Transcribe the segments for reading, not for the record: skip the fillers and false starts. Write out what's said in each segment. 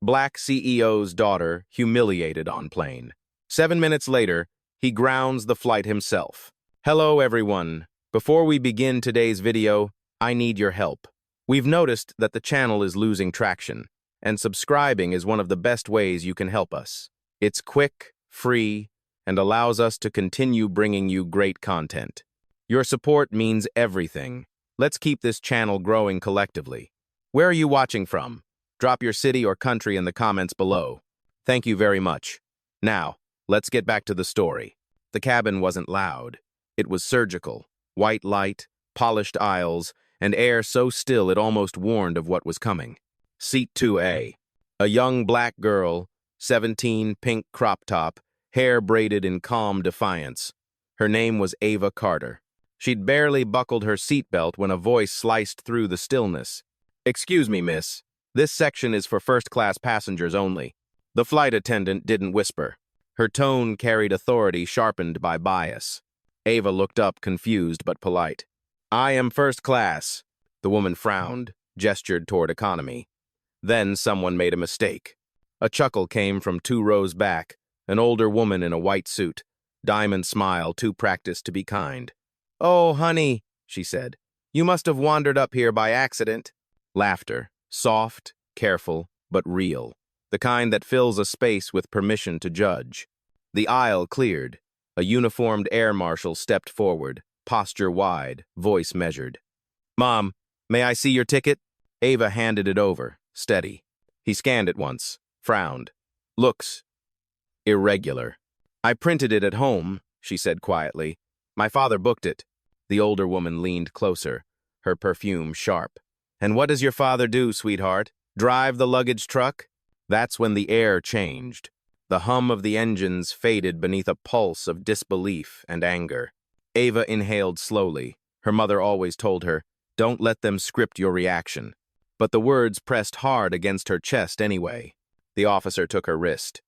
Black CEO's daughter humiliated on plane. 7 minutes later, he grounds the flight himself. Hello, everyone. Before we begin today's video, I need your help. We've noticed that the channel is losing traction, and subscribing is one of the best ways you can help us. It's quick, free, and allows us to continue bringing you great content. Your support means everything. Let's keep this channel growing collectively. Where are you watching from? Drop your city or country in the comments below. Thank you very much. Now, let's get back to the story. The cabin wasn't loud. It was surgical. White light, polished aisles, and air so still it almost warned of what was coming. Seat 2A. A young black girl, 17, pink crop top, hair braided in calm defiance. Her name was Ava Carter. She'd barely buckled her seatbelt when a voice sliced through the stillness. "Excuse me, miss. This section is for first-class passengers only." The flight attendant didn't whisper. Her tone carried authority sharpened by bias. Ava looked up, confused but polite. "I am first class." The woman frowned, gestured toward economy. Then someone made a mistake. A chuckle came from 2 rows back, an older woman in a white suit, diamond smile too practiced to be kind. "Oh, honey," she said, "you must have wandered up here by accident." Laughter, soft, careful, but real. The kind that fills a space with permission to judge. The aisle cleared. A uniformed air marshal stepped forward, posture wide, voice measured. "Mom, may I see your ticket?" Ava handed it over, steady. He scanned it once, frowned. "Looks irregular." "I printed it at home," she said quietly. "My father booked it." The older woman leaned closer, her perfume sharp. "And what does your father do, sweetheart? Drive the luggage truck?" That's when the air changed. The hum of the engines faded beneath a pulse of disbelief and anger. Ava inhaled slowly. Her mother always told her, "Don't let them script your reaction." But the words pressed hard against her chest anyway. The officer took her wrist.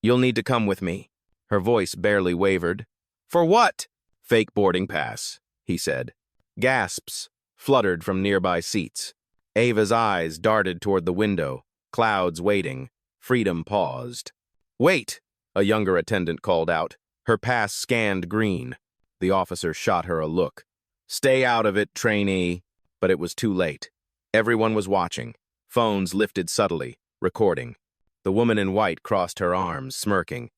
"You'll need to come with me." Her voice barely wavered. "For what?" "Fake boarding pass," he said. Gasps fluttered from nearby seats. Ava's eyes darted toward the window, clouds waiting. Freedom paused. "Wait!" a younger attendant called out. Her pass scanned green. The officer shot her a look. "Stay out of it, trainee." But it was too late. Everyone was watching. Phones lifted subtly, recording. The woman in white crossed her arms, smirking.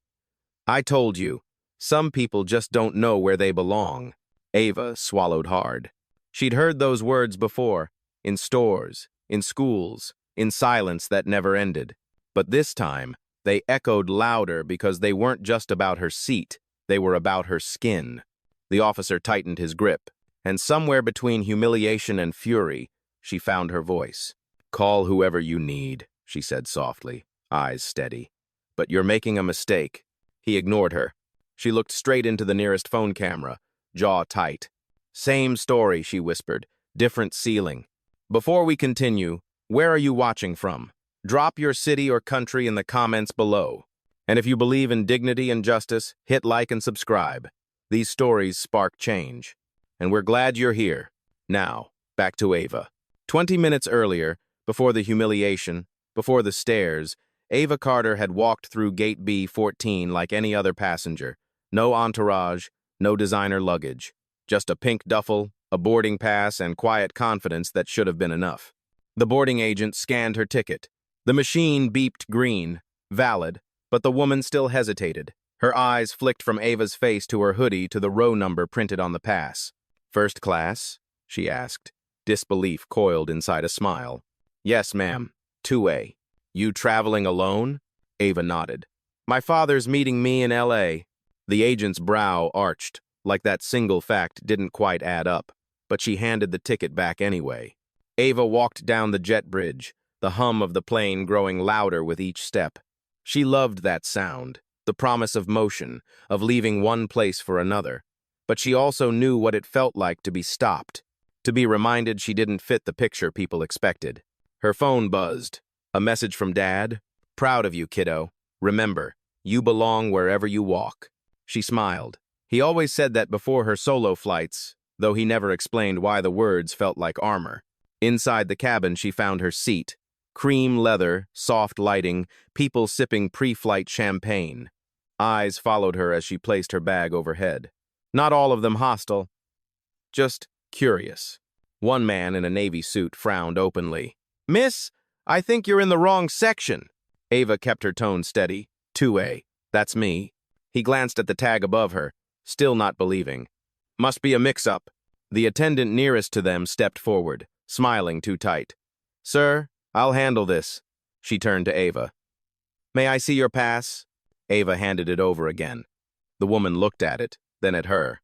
"I told you, some people just don't know where they belong." Ava swallowed hard. She'd heard those words before, in stores, in schools, in silence that never ended. But this time, they echoed louder because they weren't just about her seat, they were about her skin. The officer tightened his grip, and somewhere between humiliation and fury, she found her voice. "Call whoever you need," she said softly, eyes steady. "But you're making a mistake." He ignored her. She looked straight into the nearest phone camera, jaw tight. "Same story," she whispered, "different ceiling." Before we continue, where are you watching from? Drop your city or country in the comments below. And if you believe in dignity and justice, hit like and subscribe. These stories spark change. And we're glad you're here. Now, back to Ava. 20 minutes earlier, before the humiliation, before the stares, Ava Carter had walked through Gate B14 like any other passenger. No entourage, no designer luggage. Just a pink duffel, a boarding pass, and quiet confidence that should have been enough. The boarding agent scanned her ticket. The machine beeped green, valid, but the woman still hesitated. Her eyes flicked from Ava's face to her hoodie to the row number printed on the pass. "First class?" she asked. Disbelief coiled inside a smile. "Yes, ma'am. 2A. You traveling alone?" Ava nodded. "My father's meeting me in LA." The agent's brow arched, like that single fact didn't quite add up, but she handed the ticket back anyway. Ava walked down the jet bridge, the hum of the plane growing louder with each step. She loved that sound, the promise of motion, of leaving one place for another. But she also knew what it felt like to be stopped, to be reminded she didn't fit the picture people expected. Her phone buzzed. A message from Dad. "Proud of you, kiddo. Remember, you belong wherever you walk." She smiled. He always said that before her solo flights, though he never explained why the words felt like armor. Inside the cabin, she found her seat, Cream leather, soft lighting, people sipping pre-flight champagne. Eyes followed her as she placed her bag overhead. Not all of them hostile, just curious. One man in a navy suit frowned openly. "Miss, I think you're in the wrong section." Ava kept her tone steady. 2A. That's me. He glanced at the tag above her, still not believing. Must be a mix-up. The attendant nearest to them stepped forward, smiling too tight. "Sir, I'll handle this." She turned to Ava. "May I see your pass?" Ava handed it over again. The woman looked at it, then at her.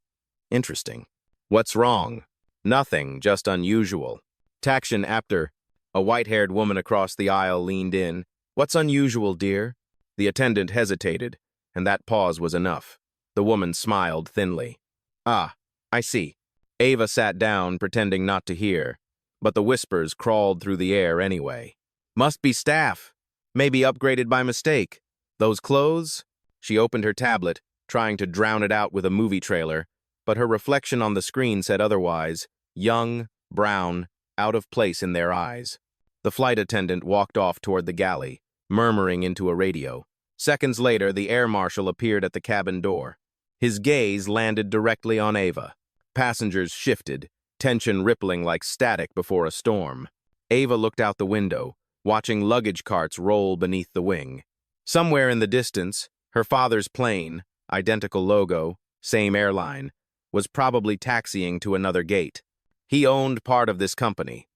Interesting. "What's wrong?" "Nothing, just unusual." Taction after. A white-haired woman across the aisle leaned in. "What's unusual, dear?" The attendant hesitated, and that pause was enough. The woman smiled thinly. "Ah, I see." Ava sat down, pretending not to hear, but the whispers crawled through the air anyway. "Must be staff. Maybe upgraded by mistake. Those clothes?" She opened her tablet, trying to drown it out with a movie trailer, but her reflection on the screen said otherwise. Young, brown, out of place in their eyes. The flight attendant walked off toward the galley, murmuring into a radio. Seconds later, the air marshal appeared at the cabin door. His gaze landed directly on Ava. Passengers shifted, tension rippling like static before a storm. Ava looked out the window, watching luggage carts roll beneath the wing. Somewhere in the distance, her father's plane, identical logo, same airline, was probably taxiing to another gate. He owned part of this company,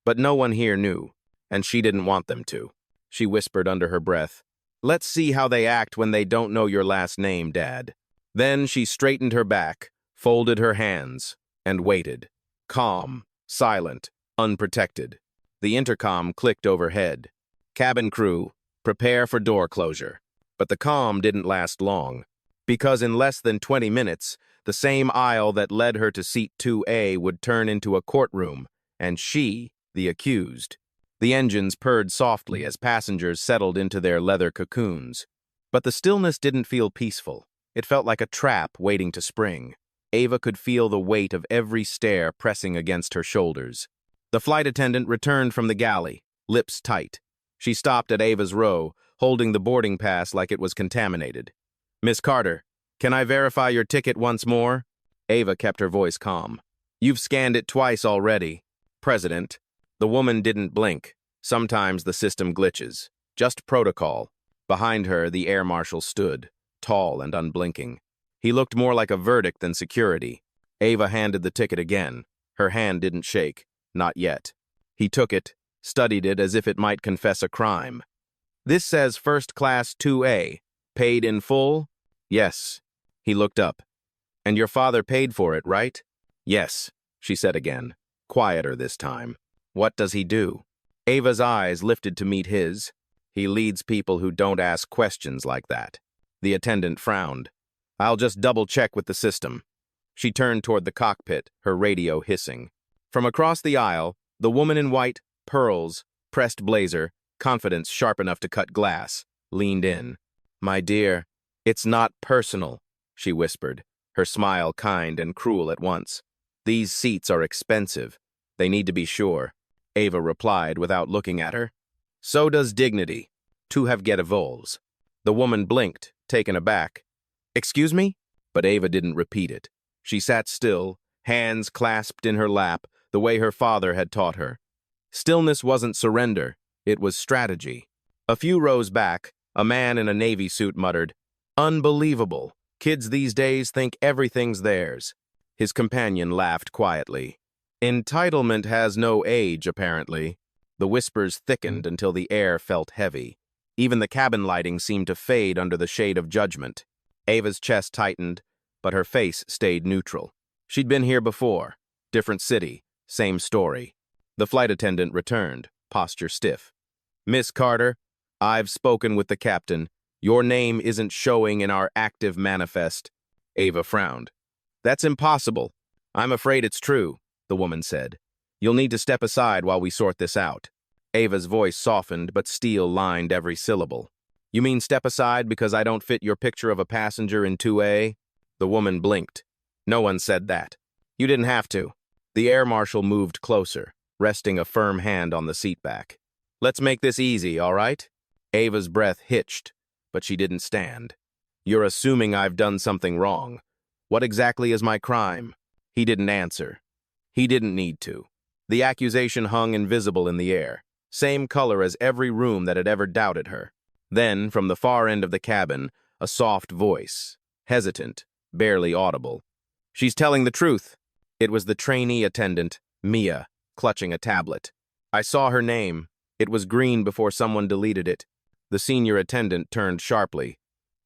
but no one here knew, and she didn't want them to. She whispered under her breath, "Let's see how they act when they don't know your last name, Dad." Then she straightened her back, folded her hands, and waited. Calm, silent, unprotected. The intercom clicked overhead. "Cabin crew, prepare for door closure." But the calm didn't last long, because in less than 20 minutes, the same aisle that led her to seat 2A would turn into a courtroom, and she, the accused. The engines purred softly as passengers settled into their leather cocoons. But the stillness didn't feel peaceful. It felt like a trap waiting to spring. Ava could feel the weight of every stare pressing against her shoulders. The flight attendant returned from the galley, lips tight. She stopped at Ava's row, holding the boarding pass like it was contaminated. "Miss Carter, can I verify your ticket once more?" Ava kept her voice calm. "You've scanned it twice already." "President." The woman didn't blink. Sometimes the system glitches. Just protocol. Behind her, the air marshal stood, tall and unblinking. He looked more like a verdict than security. Ava handed the ticket again. Her hand didn't shake. Not yet. He took it, studied it as if it might confess a crime. "This says First Class 2A. Paid in full?" "Yes." He looked up. "And your father paid for it, right?" "Yes," she said again, quieter this time. "What does he do?" Ava's eyes lifted to meet his. "He leads people who don't ask questions like that." The attendant frowned. "I'll just double-check with the system." She turned toward the cockpit, her radio hissing. From across the aisle, the woman in white, pearls, pressed blazer, confidence sharp enough to cut glass, leaned in. "My dear, it's not personal," she whispered, her smile kind and cruel at once. "These seats are expensive. They need to be sure." Ava replied without looking at her. "So does dignity. To have get evolves." The woman blinked, taken aback. "Excuse me?" But Ava didn't repeat it. She sat still, hands clasped in her lap, the way her father had taught her. Stillness wasn't surrender, it was strategy. A few rows back, a man in a navy suit muttered, "Unbelievable. Kids these days think everything's theirs." His companion laughed quietly. "Entitlement has no age, apparently." The whispers thickened until the air felt heavy. Even the cabin lighting seemed to fade under the shade of judgment. Ava's chest tightened, but her face stayed neutral. She'd been here before. Different city, same story. The flight attendant returned, posture stiff. "Miss Carter, I've spoken with the captain. Your name isn't showing in our active manifest." Ava frowned. "That's impossible." "I'm afraid it's true," the woman said. "You'll need to step aside while we sort this out." Ava's voice softened, but steel lined every syllable. "You mean step aside because I don't fit your picture of a passenger in 2A? The woman blinked. "No one said that. You didn't have to." The air marshal moved closer, resting a firm hand on the seat back. Let's make this easy, all right? Ava's breath hitched, but she didn't stand. You're assuming I've done something wrong. What exactly is my crime? He didn't answer. He didn't need to. The accusation hung invisible in the air, same color as every room that had ever doubted her. Then, from the far end of the cabin, a soft voice, hesitant, barely audible. She's telling the truth. It was the trainee attendant, Mia, clutching a tablet. I saw her name. It was green before someone deleted it. The senior attendant turned sharply.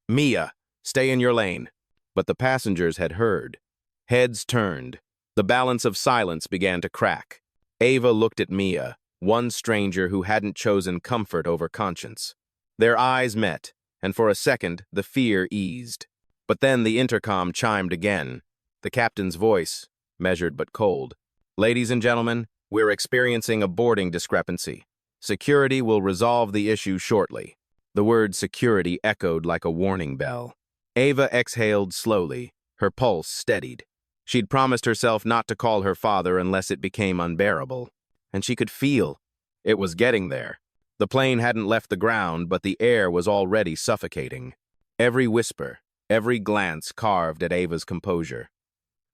Mia, stay in your lane. But the passengers had heard. Heads turned. The balance of silence began to crack. Ava looked at Mia, one stranger who hadn't chosen comfort over conscience. Their eyes met, and for a second, the fear eased. But then the intercom chimed again. The captain's voice, measured but cold. Ladies and gentlemen, we're experiencing a boarding discrepancy. Security will resolve the issue shortly. The word security echoed like a warning bell. Ava exhaled slowly, her pulse steadied. She'd promised herself not to call her father unless it became unbearable. And she could feel it was getting there. The plane hadn't left the ground, but the air was already suffocating. Every whisper, every glance carved at Ava's composure.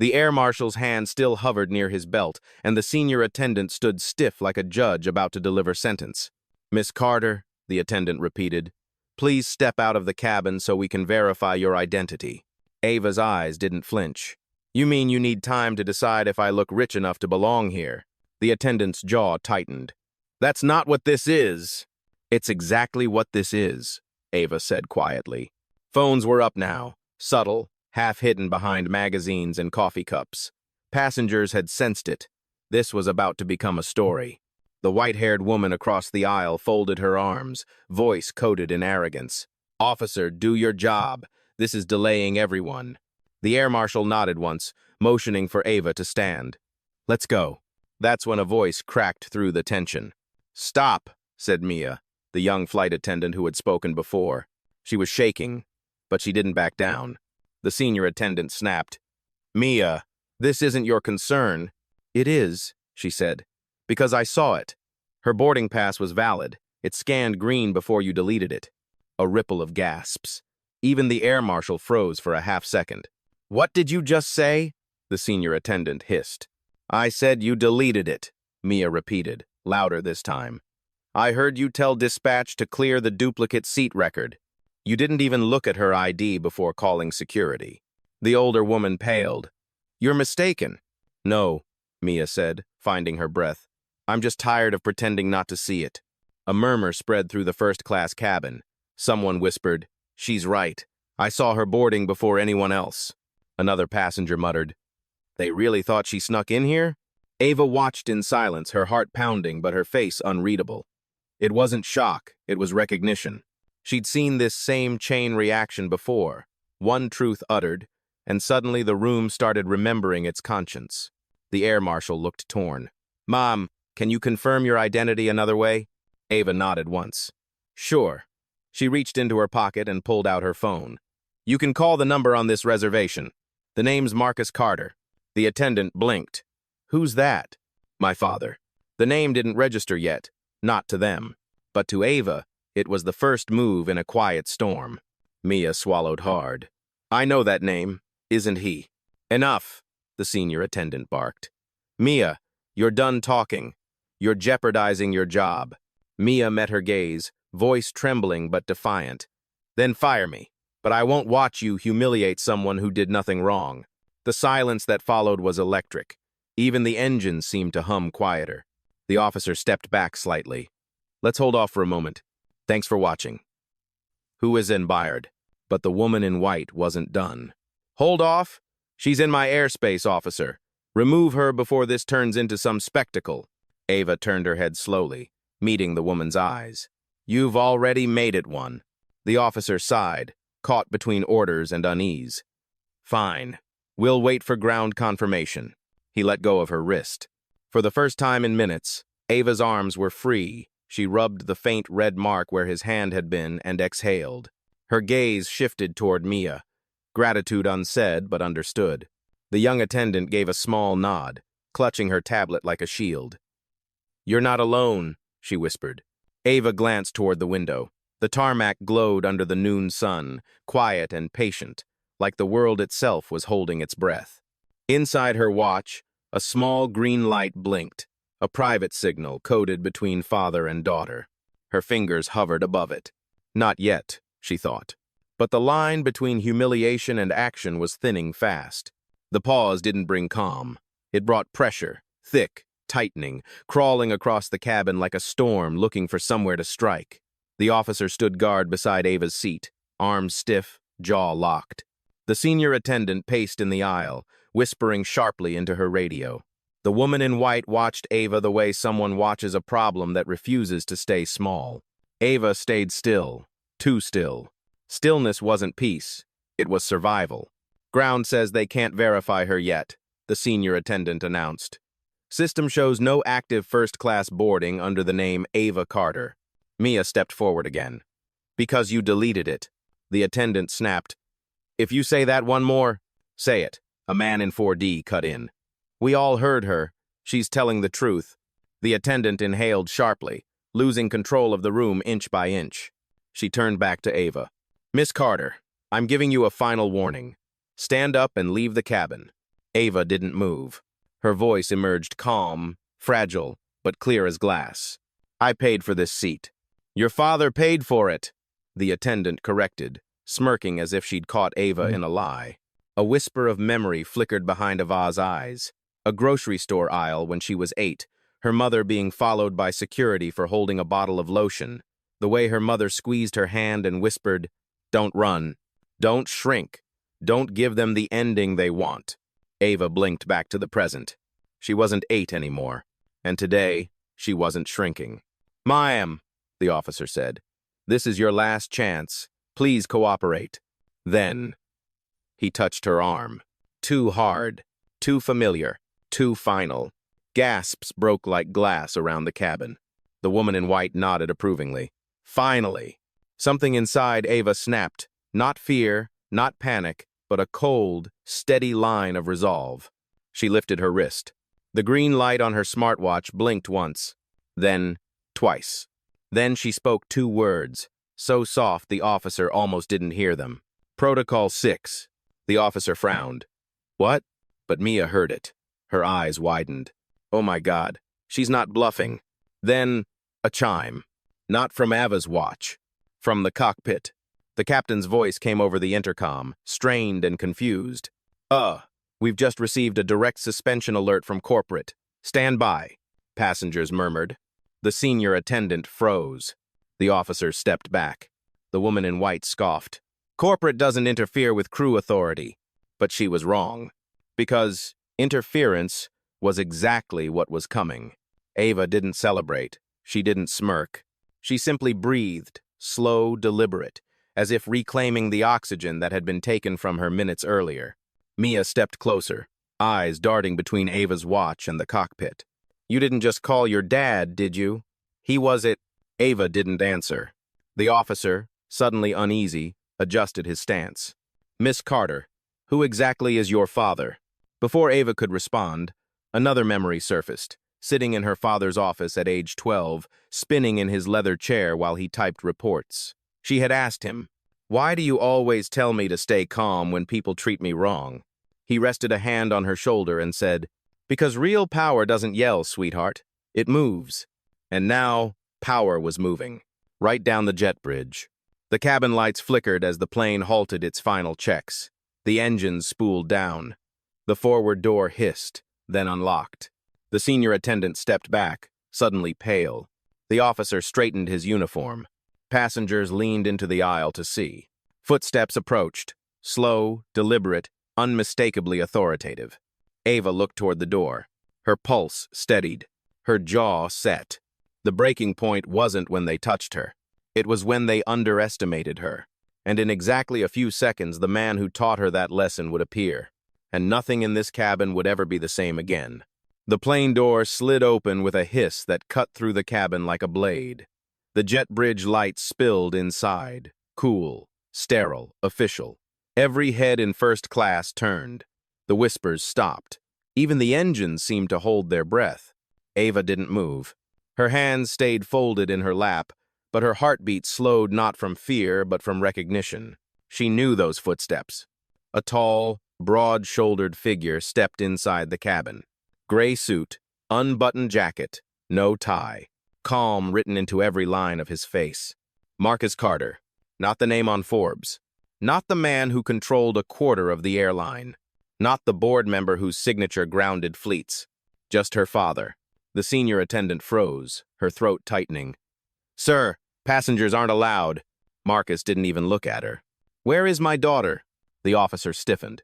The air marshal's hand still hovered near his belt, and the senior attendant stood stiff like a judge about to deliver sentence. Miss Carter, the attendant repeated, please step out of the cabin so we can verify your identity. Ava's eyes didn't flinch. You mean you need time to decide if I look rich enough to belong here? The attendant's jaw tightened. That's not what this is. It's exactly what this is, Ava said quietly. Phones were up now, subtle, half hidden behind magazines and coffee cups. Passengers had sensed it. This was about to become a story. The white-haired woman across the aisle folded her arms, voice coated in arrogance. Officer, do your job. This is delaying everyone. The air marshal nodded once, motioning for Ava to stand. Let's go. That's when a voice cracked through the tension. Stop, said Mia, the young flight attendant who had spoken before. She was shaking, but she didn't back down. The senior attendant snapped. Mia, this isn't your concern. It is, she said, because I saw it. Her boarding pass was valid. It scanned green before you deleted it. A ripple of gasps. Even the air marshal froze for a half second. What did you just say? The senior attendant hissed. I said you deleted it, Mia repeated, louder this time. I heard you tell dispatch to clear the duplicate seat record. You didn't even look at her ID before calling security. The older woman paled. You're mistaken. No, Mia said, finding her breath. I'm just tired of pretending not to see it. A murmur spread through the first-class cabin. Someone whispered, she's right. I saw her boarding before anyone else. Another passenger muttered, they really thought she snuck in here? Ava watched in silence, her heart pounding but her face unreadable. It wasn't shock, it was recognition. She'd seen this same chain reaction before, one truth uttered, and suddenly the room started remembering its conscience. The air marshal looked torn. Mom, can you confirm your identity another way? Ava nodded once. Sure. She reached into her pocket and pulled out her phone. You can call the number on this reservation. The name's Marcus Carter. The attendant blinked. Who's that? My father. The name didn't register yet, not to them. But to Ava, it was the first move in a quiet storm. Mia swallowed hard. I know that name. Isn't he? Enough, the senior attendant barked. Mia, you're done talking. You're jeopardizing your job. Mia met her gaze, voice trembling but defiant. Then fire me, but I won't watch you humiliate someone who did nothing wrong. The silence that followed was electric. Even the engines seemed to hum quieter. The officer stepped back slightly. Let's hold off for a moment. Thanks for watching. Who is inspired? But the woman in white wasn't done. Hold off? She's in my airspace, officer. Remove her before this turns into some spectacle. Ava turned her head slowly, meeting the woman's eyes. You've already made it one. The officer sighed, caught between orders and unease. Fine. We'll wait for ground confirmation. He let go of her wrist. For the first time in minutes, Ava's arms were free. She rubbed the faint red mark where his hand had been and exhaled. Her gaze shifted toward Mia. Gratitude unsaid but understood. The young attendant gave a small nod, clutching her tablet like a shield. You're not alone, she whispered. Ava glanced toward the window. The tarmac glowed under the noon sun, quiet and patient, like the world itself was holding its breath. Inside her watch, a small green light blinked, a private signal coded between father and daughter. Her fingers hovered above it. Not yet, she thought. But the line between humiliation and action was thinning fast. The pause didn't bring calm. It brought pressure, thick, tightening, crawling across the cabin like a storm looking for somewhere to strike. The officer stood guard beside Ava's seat, arms stiff, jaw locked. The senior attendant paced in the aisle, whispering sharply into her radio. The woman in white watched Ava the way someone watches a problem that refuses to stay small. Ava stayed still, too still. Stillness wasn't peace, it was survival. Ground says they can't verify her yet, the senior attendant announced. System shows no active first-class boarding under the name Ava Carter. Mia stepped forward again. Because you deleted it. The attendant snapped. If you say that one more, say it. A man in 4D cut in. We all heard her. She's telling the truth. The attendant inhaled sharply, losing control of the room inch by inch. She turned back to Ava. Miss Carter, I'm giving you a final warning. Stand up and leave the cabin. Ava didn't move. Her voice emerged calm, fragile, but clear as glass. I paid for this seat. Your father paid for it, the attendant corrected, smirking as if she'd caught Ava in a lie. A whisper of memory flickered behind Ava's eyes. A grocery store aisle when she was 8, her mother being followed by security for holding a bottle of lotion. The way her mother squeezed her hand and whispered, Don't run. Don't shrink. Don't give them the ending they want. Ava blinked back to the present. She wasn't 8 anymore, and today, she wasn't shrinking. Ma'am, the officer said, this is your last chance. Please cooperate. Then, he touched her arm. Too hard, too familiar, too final. Gasps broke like glass around the cabin. The woman in white nodded approvingly. Finally! Something inside Ava snapped. Not fear, not panic, but a cold, steady line of resolve. She lifted her wrist. The green light on her smartwatch blinked once, then twice. Then she spoke 2 words, so soft the officer almost didn't hear them. Protocol 6. The officer frowned. What? But Mia heard it. Her eyes widened. Oh my God, she's not bluffing. Then, a chime. Not from Ava's watch. From the cockpit. The captain's voice came over the intercom, strained and confused. We've just received a direct suspension alert from corporate. Stand by, passengers murmured. The senior attendant froze. The officer stepped back. The woman in white scoffed. Corporate doesn't interfere with crew authority. But she was wrong. Because interference was exactly what was coming. Ava didn't celebrate. She didn't smirk. She simply breathed, slow, deliberate, as if reclaiming the oxygen that had been taken from her minutes earlier. Mia stepped closer, eyes darting between Ava's watch and the cockpit. You didn't just call your dad, did you? He was it. Ava didn't answer. The officer, suddenly uneasy, adjusted his stance. Miss Carter, who exactly is your father? Before Ava could respond, another memory surfaced, sitting in her father's office at age 12, spinning in his leather chair while he typed reports. She had asked him, Why do you always tell me to stay calm when people treat me wrong? He rested a hand on her shoulder and said, Because real power doesn't yell, sweetheart. It moves. And now, power was moving, right down the jet bridge. The cabin lights flickered as the plane halted its final checks. The engines spooled down. The forward door hissed, then unlocked. The senior attendant stepped back, suddenly pale. The officer straightened his uniform. Passengers leaned into the aisle to see. Footsteps approached, slow, deliberate, unmistakably authoritative. Ava looked toward the door. Her pulse steadied. Her jaw set. The breaking point wasn't when they touched her. It was when they underestimated her. And in exactly a few seconds, the man who taught her that lesson would appear. And nothing in this cabin would ever be the same again. The plane door slid open with a hiss that cut through the cabin like a blade. The jet bridge lights spilled inside, cool, sterile, official. Every head in first class turned. The whispers stopped. Even the engines seemed to hold their breath. Ava didn't move. Her hands stayed folded in her lap, but her heartbeat slowed not from fear but from recognition. She knew those footsteps. A tall, broad-shouldered figure stepped inside the cabin. Gray suit, unbuttoned jacket, no tie. Calm written into every line of his face. Marcus Carter, not the name on Forbes. Not the man who controlled a quarter of the airline. Not the board member whose signature grounded fleets. Just her father. The senior attendant froze, her throat tightening. "Sir, passengers aren't allowed." Marcus didn't even look at her. "Where is my daughter?" The officer stiffened.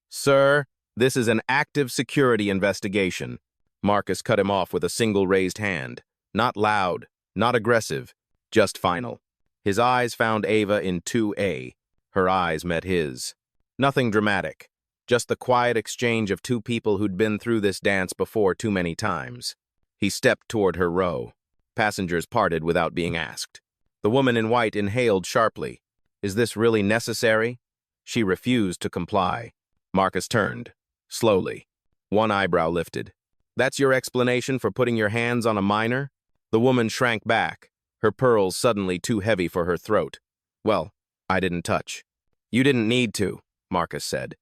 "Sir, this is an active security investigation." Marcus cut him off with a single raised hand. Not loud, not aggressive, just final. His eyes found Ava in 2A. Her eyes met his. Nothing dramatic, just the quiet exchange of two people who'd been through this dance before too many times. He stepped toward her row. Passengers parted without being asked. The woman in white inhaled sharply. Is this really necessary? She refused to comply. Marcus turned, slowly. One eyebrow lifted. That's your explanation for putting your hands on a minor? The woman shrank back, her pearls suddenly too heavy for her throat. Well, I didn't touch. You didn't need to, Marcus said.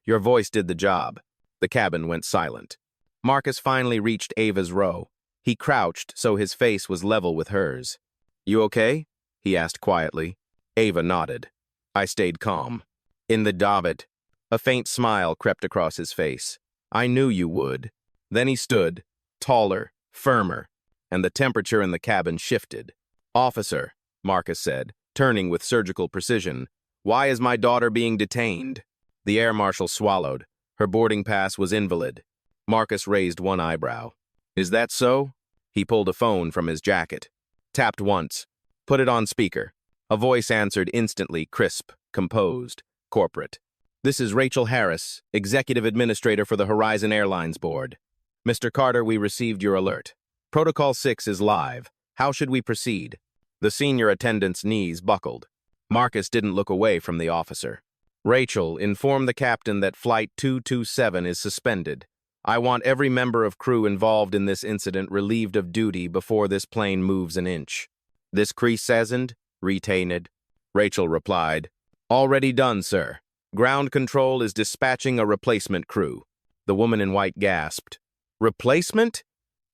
Your voice did the job. The cabin went silent. Marcus finally reached Ava's row. He crouched so his face was level with hers. You okay? He asked quietly. Ava nodded. I stayed calm. In the davit, a faint smile crept across his face. I knew you would. Then he stood, taller, firmer, and the temperature in the cabin shifted. Officer, Marcus said, turning with surgical precision, why is my daughter being detained? The air marshal swallowed. Her boarding pass was invalid. Marcus raised one eyebrow. Is that so? He pulled a phone from his jacket. Tapped once. Put it on speaker. A voice answered instantly, crisp, composed, corporate. This is Rachel Harris, Executive Administrator for the Horizon Airlines Board. Mr. Carter, we received your alert. Protocol 6 is live. How should we proceed? The senior attendant's knees buckled. Marcus didn't look away from the officer. Rachel, inform the captain that Flight 227 is suspended. I want every member of crew involved in this incident relieved of duty before this plane moves an inch. This crescent, retained. Rachel replied, already done, sir. Ground control is dispatching a replacement crew. The woman in white gasped. Replacement?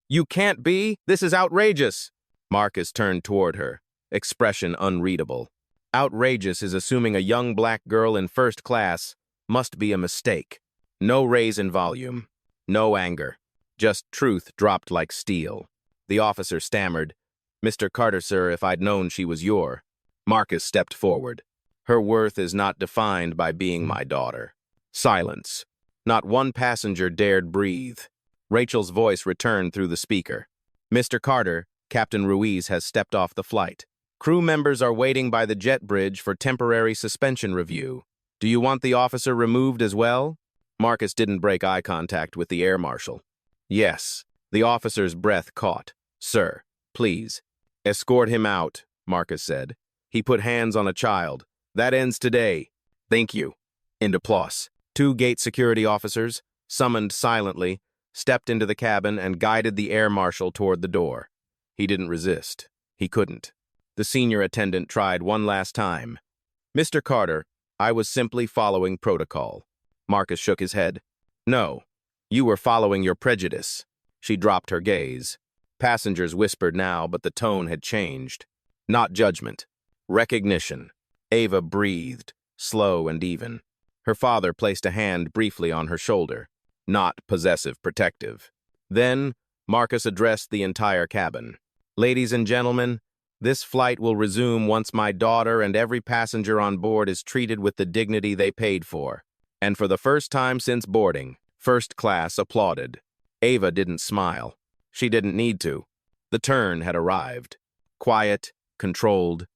You can't be. This is outrageous. Marcus turned toward her, expression unreadable. Outrageous is assuming a young black girl in first class must be a mistake. No raise in volume. No anger. Just truth dropped like steel. The officer stammered, Mr. Carter, sir, if I'd known she was your. Marcus stepped forward. Her worth is not defined by being my daughter. Silence. Not one passenger dared breathe. Rachel's voice returned through the speaker. Mr. Carter, Captain Ruiz has stepped off the flight. Crew members are waiting by the jet bridge for temporary suspension review. Do you want the officer removed as well? Marcus didn't break eye contact with the air marshal. Yes. The officer's breath caught. Sir, please. Escort him out, Marcus said. He put hands on a child. That ends today. Thank you. In applause. 2 gate security officers, summoned silently, stepped into the cabin and guided the air marshal toward the door. He didn't resist. He couldn't. The senior attendant tried one last time. Mr. Carter, I was simply following protocol. Marcus shook his head. No, you were following your prejudice. She dropped her gaze. Passengers whispered now, but the tone had changed. Not judgment. Recognition. Ava breathed, slow and even. Her father placed a hand briefly on her shoulder. Not possessive protective. Then, Marcus addressed the entire cabin. Ladies and gentlemen, this flight will resume once my daughter and every passenger on board is treated with the dignity they paid for. And for the first time since boarding, first class applauded. Ava didn't smile. She didn't need to. The turn had arrived. Quiet, controlled,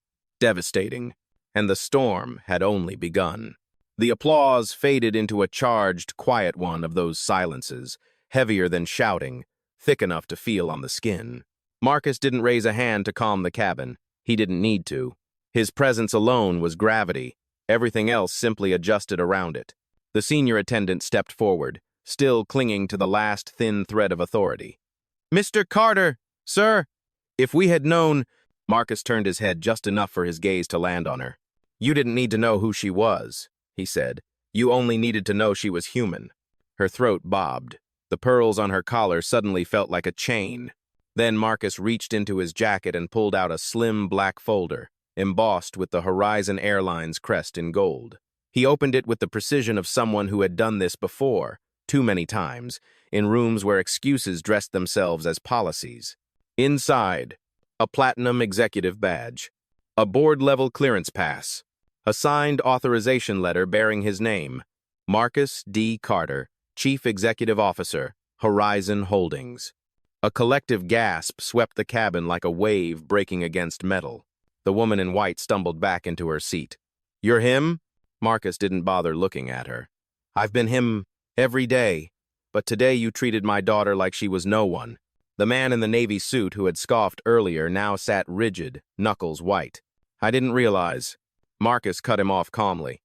devastating. And the storm had only begun. The applause faded into a charged, quiet one of those silences, heavier than shouting, thick enough to feel on the skin. Marcus didn't raise a hand to calm the cabin. He didn't need to. His presence alone was gravity. Everything else simply adjusted around it. The senior attendant stepped forward, still clinging to the last thin thread of authority. Mr. Carter, sir, If we had known... Marcus turned his head just enough for his gaze to land on her. You didn't need to know who she was, he said. You only needed to know she was human. Her throat bobbed. The pearls on her collar suddenly felt like a chain. Then Marcus reached into his jacket and pulled out a slim black folder, embossed with the Horizon Airlines crest in gold. He opened it with the precision of someone who had done this before, too many times, in rooms where excuses dressed themselves as policies. Inside, a platinum executive badge, a board-level clearance pass, a signed authorization letter bearing his name, Marcus D. Carter, Chief Executive Officer, Horizon Holdings. A collective gasp swept the cabin like a wave breaking against metal. The woman in white stumbled back into her seat. You're him? Marcus didn't bother looking at her. I've been him every day, but today you treated my daughter like she was no one. The man in the navy suit who had scoffed earlier now sat rigid, knuckles white. I didn't realize. Marcus cut him off calmly.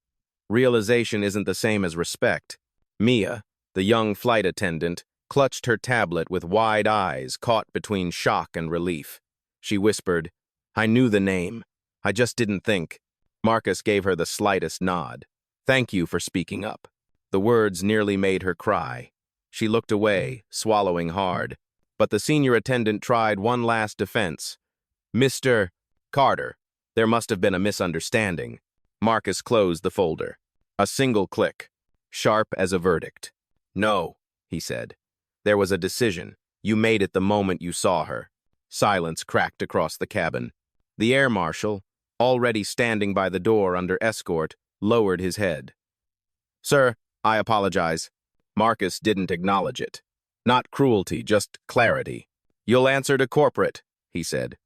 Realization isn't the same as respect. Mia, the young flight attendant, clutched her tablet with wide eyes caught between shock and relief. She whispered, I knew the name. I just didn't think. Marcus gave her the slightest nod. Thank you for speaking up. The words nearly made her cry. She looked away, swallowing hard. But the senior attendant tried one last defense. Mr. Carter, there must have been a misunderstanding. Marcus closed the folder. A single click, sharp as a verdict. No, he said. There was a decision. You made it the moment you saw her. Silence cracked across the cabin. The air marshal, already standing by the door under escort, lowered his head. Sir, I apologize. Marcus didn't acknowledge it. Not cruelty, just clarity. You'll answer to corporate, he said.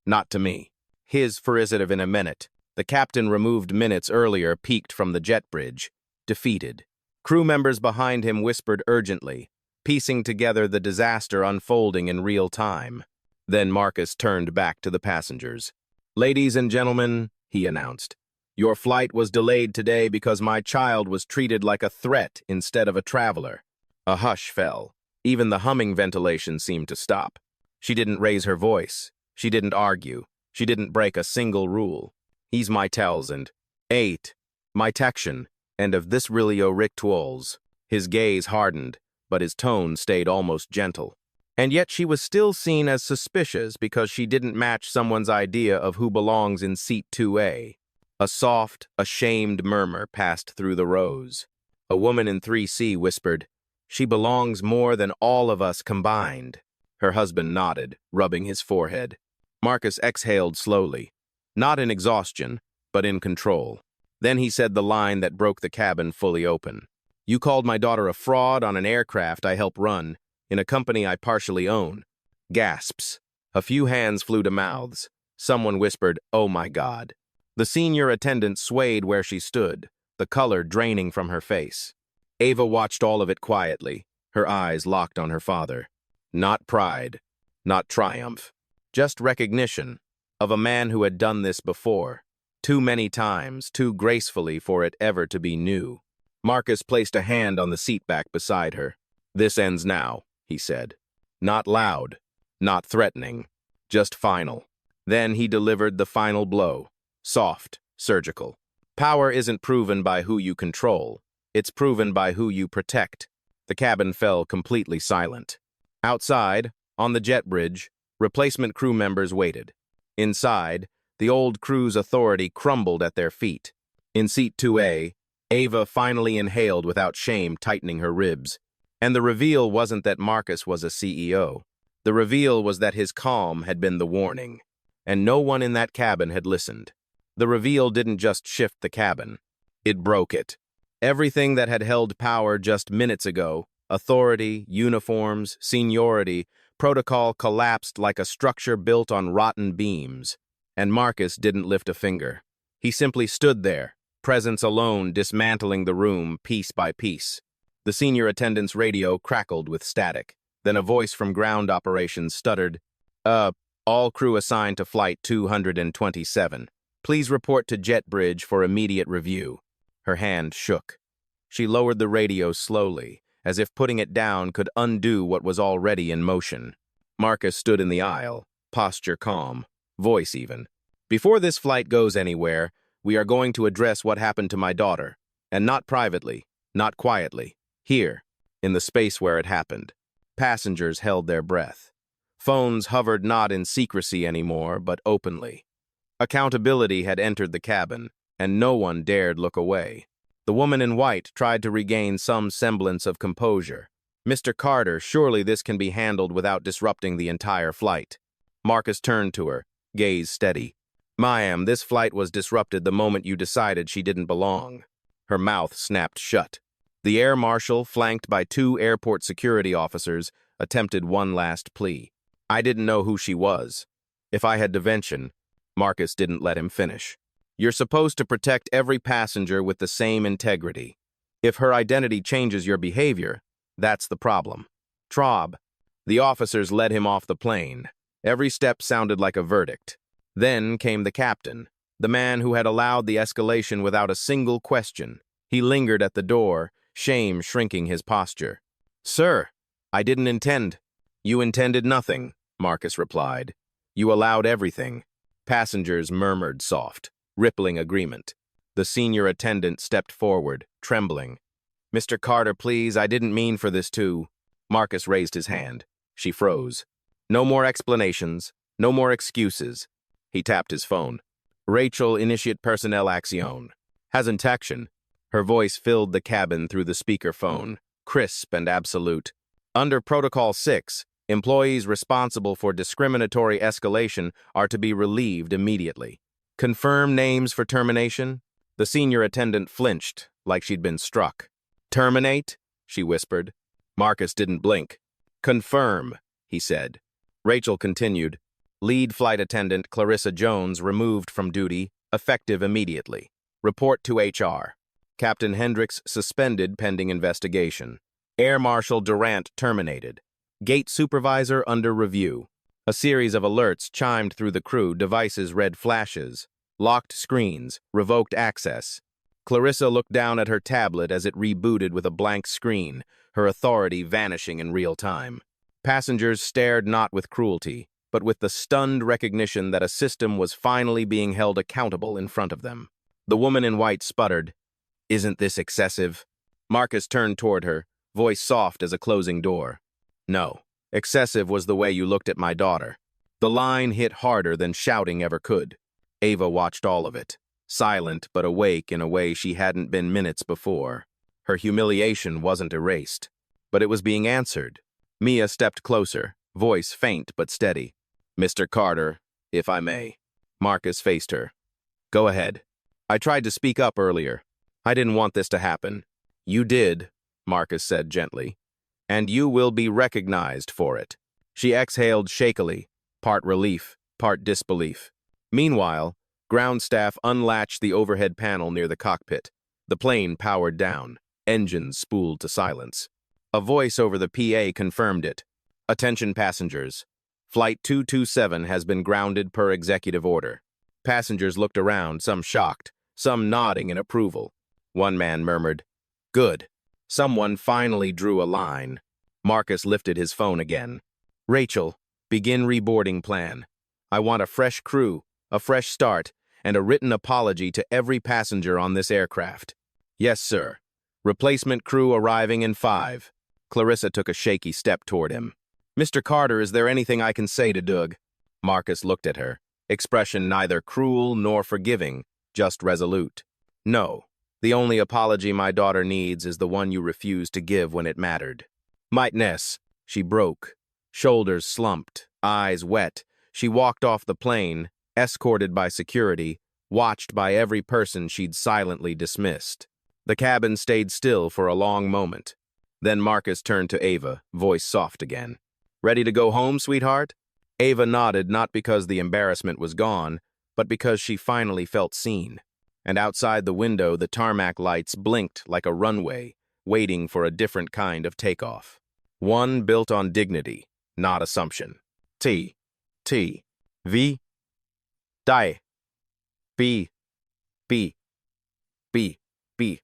Not to me. His furisitive in a minute. The captain removed minutes earlier peeked from the jet bridge. Defeated. Crew members behind him whispered urgently, piecing together the disaster unfolding in real time. Then Marcus turned back to the passengers. Ladies and gentlemen, he announced, your flight was delayed today because my child was treated like a threat instead of a traveler. A hush fell. Even the humming ventilation seemed to stop. She didn't raise her voice. She didn't argue. She didn't break a single rule. He's my tells and 8. My tection, and of this really rituals. His gaze hardened, but his tone stayed almost gentle. And yet she was still seen as suspicious because she didn't match someone's idea of who belongs in seat 2A. A soft, ashamed murmur passed through the rows. A woman in 3C whispered, She belongs more than all of us combined. Her husband nodded, rubbing his forehead. Marcus exhaled slowly, not in exhaustion, but in control. Then he said the line that broke the cabin fully open. You called my daughter a fraud on an aircraft I help run, in a company I partially own. Gasps. A few hands flew to mouths. Someone whispered, Oh my God. The senior attendant swayed where she stood, the color draining from her face. Ava watched all of it quietly, her eyes locked on her father. Not pride, not triumph, just recognition of a man who had done this before, too many times, too gracefully for it ever to be new. Marcus placed a hand on the seat back beside her. This ends now, he said. Not loud, not threatening, just final. Then he delivered the final blow, soft, surgical. Power isn't proven by who you control. It's proven by who you protect. The cabin fell completely silent. Outside, on the jet bridge, replacement crew members waited. Inside, the old crew's authority crumbled at their feet. In seat 2A, Ava finally inhaled without shame, tightening her ribs. And the reveal wasn't that Marcus was a CEO. The reveal was that his calm had been the warning. And no one in that cabin had listened. The reveal didn't just shift the cabin. It broke it. Everything that had held power just minutes ago, authority, uniforms, seniority, protocol collapsed like a structure built on rotten beams. And Marcus didn't lift a finger. He simply stood there, presence alone dismantling the room piece by piece. The senior attendant's radio crackled with static. Then a voice from ground operations stuttered, all crew assigned to flight 227. Please report to jet bridge for immediate review. Her hand shook. She lowered the radio slowly, as if putting it down could undo what was already in motion. Marcus stood in the aisle, posture calm, voice even. Before this flight goes anywhere, we are going to address what happened to my daughter, and not privately, not quietly, here, in the space where it happened. Passengers held their breath. Phones hovered not in secrecy anymore, but openly. Accountability had entered the cabin, and no one dared look away. The woman in white tried to regain some semblance of composure. "Mr. Carter, surely this can be handled without disrupting the entire flight." Marcus turned to her, gaze steady. "Ma'am, this flight was disrupted the moment you decided she didn't belong." Her mouth snapped shut. The air marshal, flanked by 2 airport security officers, attempted one last plea. "I didn't know who she was. If I had devention." Marcus didn't let him finish. "You're supposed to protect every passenger with the same integrity. If her identity changes your behavior, that's the problem." "Traub." The officers led him off the plane. Every step sounded like a verdict. Then came the captain, the man who had allowed the escalation without a single question. He lingered at the door, shame shrinking his posture. "Sir, I didn't intend." "You intended nothing," Marcus replied. "You allowed everything." Passengers murmured soft, rippling agreement. The senior attendant stepped forward, trembling. "Mr. Carter, please, I didn't mean for this to—" Marcus raised his hand. She froze. "No more explanations, no more excuses." He tapped his phone. "Rachel, initiate personnel action. Hasn't action." Her voice filled the cabin through the speakerphone, crisp and absolute. "Under Protocol 6, employees responsible for discriminatory escalation are to be relieved immediately. Confirm names for termination." The senior attendant flinched, like she'd been struck. "Terminate?" she whispered. Marcus didn't blink. "Confirm," he said. Rachel continued. "Lead flight attendant Clarissa Jones removed from duty, effective immediately. Report to HR. Captain Hendricks suspended pending investigation. Air Marshal Durant terminated. Gate supervisor under review." A series of alerts chimed through the crew, devices read flashes. Locked screens, revoked access. Clarissa looked down at her tablet as it rebooted with a blank screen, her authority vanishing in real time. Passengers stared not with cruelty, but with the stunned recognition that a system was finally being held accountable in front of them. The woman in white sputtered, "Isn't this excessive?" Marcus turned toward her, voice soft as a closing door. "No, excessive was the way you looked at my daughter." The line hit harder than shouting ever could. Ava watched all of it, silent but awake in a way she hadn't been minutes before. Her humiliation wasn't erased, but it was being answered. Mia stepped closer, voice faint but steady. "Mr. Carter, if I may." Marcus faced her. "Go ahead. I tried to speak up earlier. I didn't want this to happen." "You did," Marcus said gently, "and you will be recognized for it." She exhaled shakily, part relief, part disbelief. Meanwhile, ground staff unlatched the overhead panel near the cockpit. The plane powered down, engines spooled to silence. A voice over the PA confirmed it. "Attention passengers. Flight 227 has been grounded per executive order." Passengers looked around, some shocked, some nodding in approval. One man murmured, "Good." Someone finally drew a line. Marcus lifted his phone again. "Rachel, begin reboarding plan. I want a fresh crew, a fresh start, and a written apology to every passenger on this aircraft." "Yes, sir. Replacement crew arriving in 5. Clarissa took a shaky step toward him. "Mr. Carter, is there anything I can say to Doug?" Marcus looked at her, expression neither cruel nor forgiving, just resolute. "No. The only apology my daughter needs is the one you refused to give when it mattered." "Mightness." She broke. Shoulders slumped, eyes wet. She walked off the plane, escorted by security, watched by every person she'd silently dismissed. The cabin stayed still for a long moment. Then Marcus turned to Ava, voice soft again. "Ready to go home, sweetheart?" Ava nodded, not because the embarrassment was gone, but because she finally felt seen. And outside the window, the tarmac lights blinked like a runway, waiting for a different kind of takeoff. One built on dignity, not assumption. T. V. Die. B. B. B. B.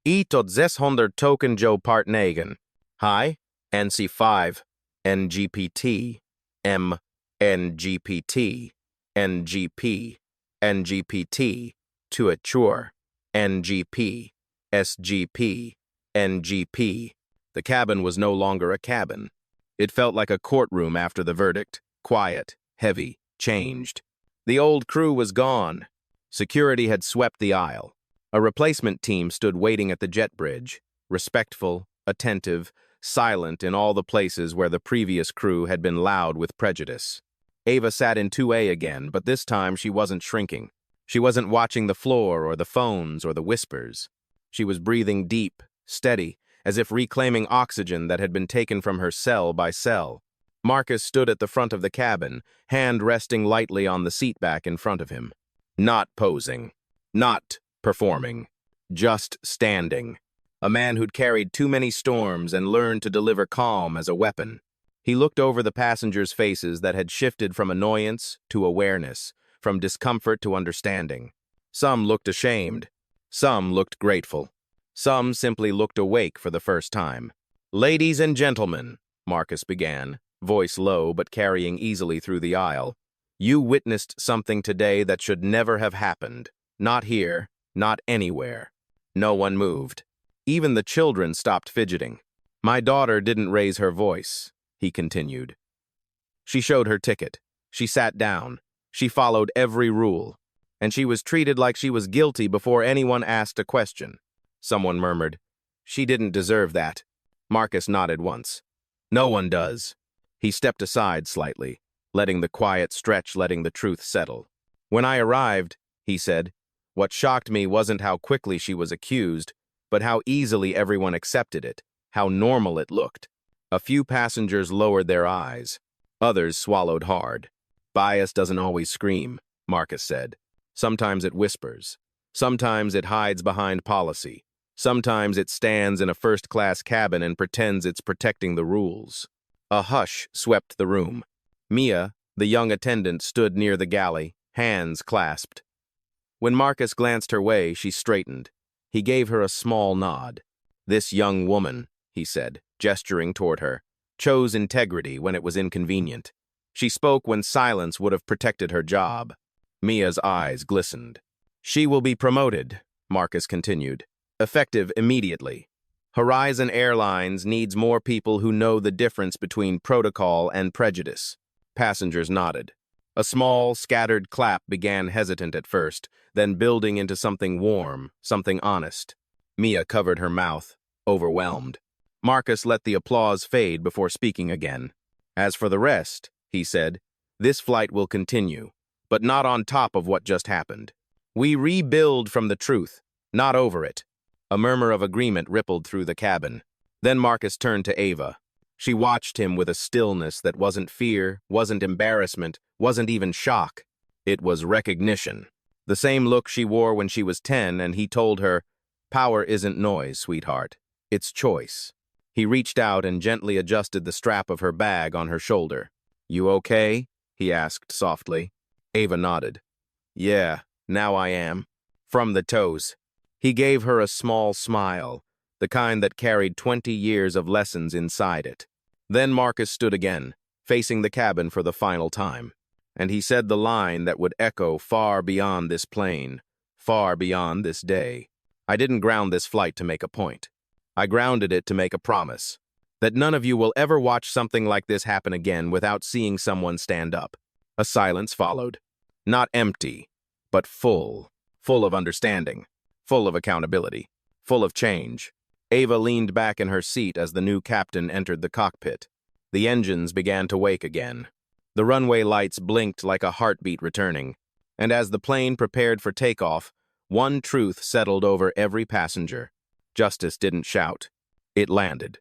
E tot 600 token Joe Part Nagan. Hi, NC5, NGPT, M. NGPT, NGP, NGPT, to mature, NGP, SGP, NGP. The cabin was no longer a cabin. It felt like a courtroom after the verdict, quiet, heavy, changed. The old crew was gone. Security had swept the aisle. A replacement team stood waiting at the jet bridge, respectful, attentive, silent in all the places where the previous crew had been loud with prejudice. Ava sat in 2A again, but this time she wasn't shrinking. She wasn't watching the floor or the phones or the whispers. She was breathing deep, steady, as if reclaiming oxygen that had been taken from her cell by cell. Marcus stood at the front of the cabin, hand resting lightly on the seat back in front of him. Not posing. Not performing. Just standing. A man who'd carried too many storms and learned to deliver calm as a weapon. He looked over the passengers' faces that had shifted from annoyance to awareness, from discomfort to understanding. Some looked ashamed. Some looked grateful. Some simply looked awake for the first time. "Ladies and gentlemen," Marcus began, voice low but carrying easily through the aisle, "you witnessed something today that should never have happened. Not here, not anywhere." No one moved. Even the children stopped fidgeting. "My daughter didn't raise her voice," he continued. "She showed her ticket. She sat down. She followed every rule. And she was treated like she was guilty before anyone asked a question." Someone murmured, "She didn't deserve that." Marcus nodded once. "No one does." He stepped aside slightly, letting the quiet stretch, letting the truth settle. "When I arrived," he said, "what shocked me wasn't how quickly she was accused, but how easily everyone accepted it, how normal it looked." A few passengers lowered their eyes. Others swallowed hard. "Bias doesn't always scream," Marcus said. "Sometimes it whispers. Sometimes it hides behind policy. Sometimes it stands in a first-class cabin and pretends it's protecting the rules." A hush swept the room. Mia, the young attendant, stood near the galley, hands clasped. When Marcus glanced her way, she straightened. He gave her a small nod. "This young woman," he said, gesturing toward her, "chose integrity when it was inconvenient. She spoke when silence would have protected her job." Mia's eyes glistened. "She will be promoted," Marcus continued, "effective immediately. Horizon Airlines needs more people who know the difference between protocol and prejudice." Passengers nodded. A small, scattered clap began hesitant at first, then building into something warm, something honest. Mia covered her mouth, overwhelmed. Marcus let the applause fade before speaking again. "As for the rest," he said, "this flight will continue, but not on top of what just happened. We rebuild from the truth, not over it." A murmur of agreement rippled through the cabin. Then Marcus turned to Ava. She watched him with a stillness that wasn't fear, wasn't embarrassment, wasn't even shock. It was recognition. The same look she wore when she was 10, and he told her, "Power isn't noise, sweetheart. It's choice." He reached out and gently adjusted the strap of her bag on her shoulder. "You okay?" he asked softly. Ava nodded. "Yeah, now I am." From the toes. He gave her a small smile, the kind that carried 20 years of lessons inside it. Then Marcus stood again, facing the cabin for the final time. And he said the line that would echo far beyond this plane, far beyond this day. "I didn't ground this flight to make a point. I grounded it to make a promise. That none of you will ever watch something like this happen again without seeing someone stand up." A silence followed. Not empty, but full. Full of understanding. Full of accountability. Full of change. Ava leaned back in her seat as the new captain entered the cockpit. The engines began to wake again. The runway lights blinked like a heartbeat returning. And as the plane prepared for takeoff, one truth settled over every passenger. Justice didn't shout. It landed.